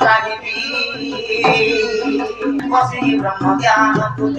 चाहिबी बसी ब्रह्म ज्ञान तुझ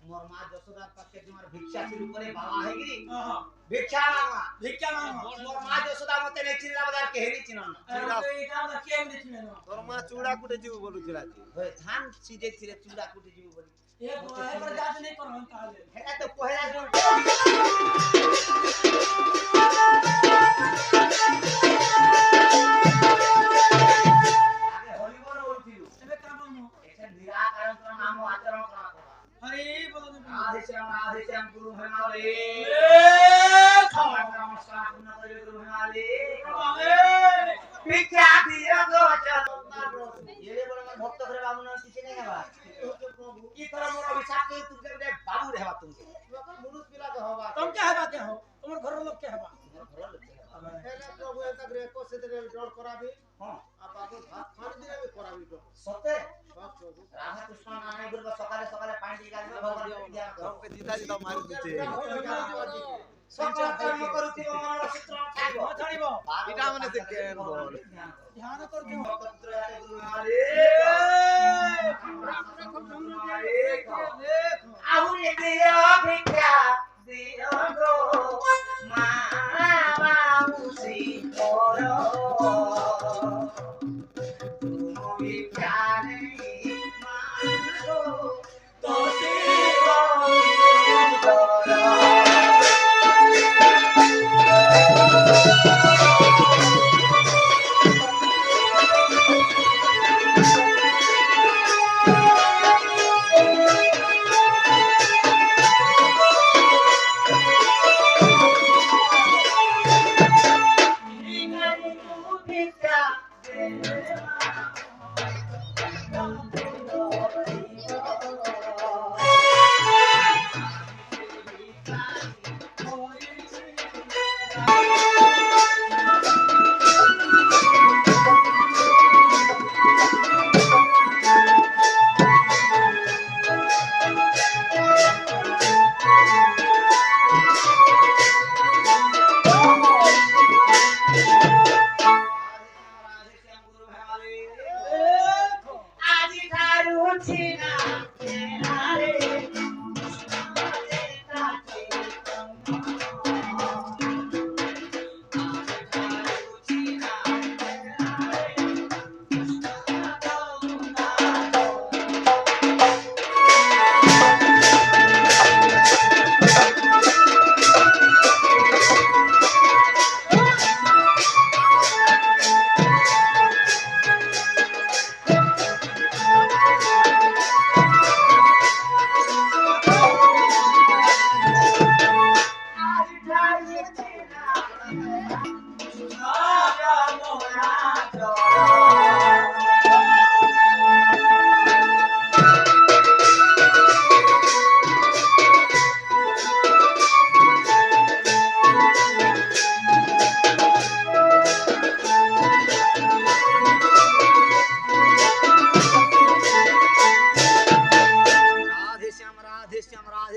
मोर मां जसोदा पाके तुम्हार भिक्षा शुरू करे बाबा है गिरी भिक्षा मांगवा मोर मां जसोदा मते ने चिल्ला बाजार के हेरी चिनन चिल्ला तो ई काम के हम चिनन तोर मां चूड़ा कुटे जीव बोलु चिल्ला होय धान सीधे सीधे चूड़ा कुटे जीव बोली एक है पर जात नहीं कर हम कहा ले है तो पहला जो आगे होली बोल बोलथिलु एबे काम मो एसे निराकरण का नाम आचरण करा हरि बोलो आदिश्याम गुरु हमारे नमस्कार पुण्य करे गुरु हमारे भिक्षा दियो गो चलो ये बोले मन भक्त करे बाबू न किसी नहीं हवा की तरह मोर अभिशाप के तुझे बे बाबू रहबा तुमके मनुष्य पिला के हवा तुम के हवा के हो तुमर घर लोग के हवा घर लोग के हवा पहले प्रभु एता ग्रे को से डर कराबी हां आ बाबू भात खान दिने भी कराबी तो सते राधा कृष्ण नारायण गुरु सकाले सकाले पानी गाली भगवान दिया हमके जीता जीता मार दिते संचार कर्म करूती मन सूत्र खाइबो छाड़िबो इटा मने से केन बोल ध्यान करके पवित्र आते गुरु हमारे आहुरे दियो भिक्षा दियो गो मामा उसी मोरो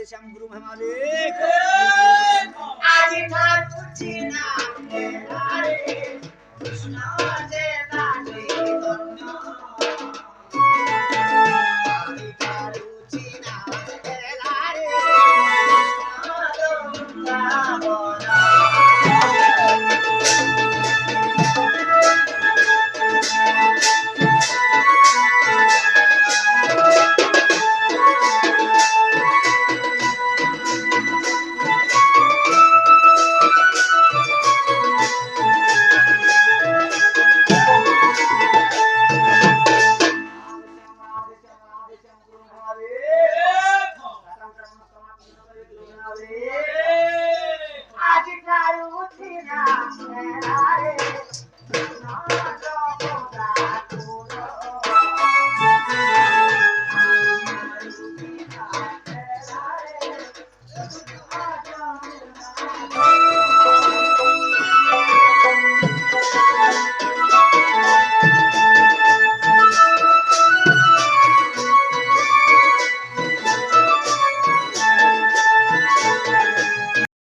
श्याम गुरु मालिक आज थार पुछिना रे कृष्ण जे नाचे धन्य आज थार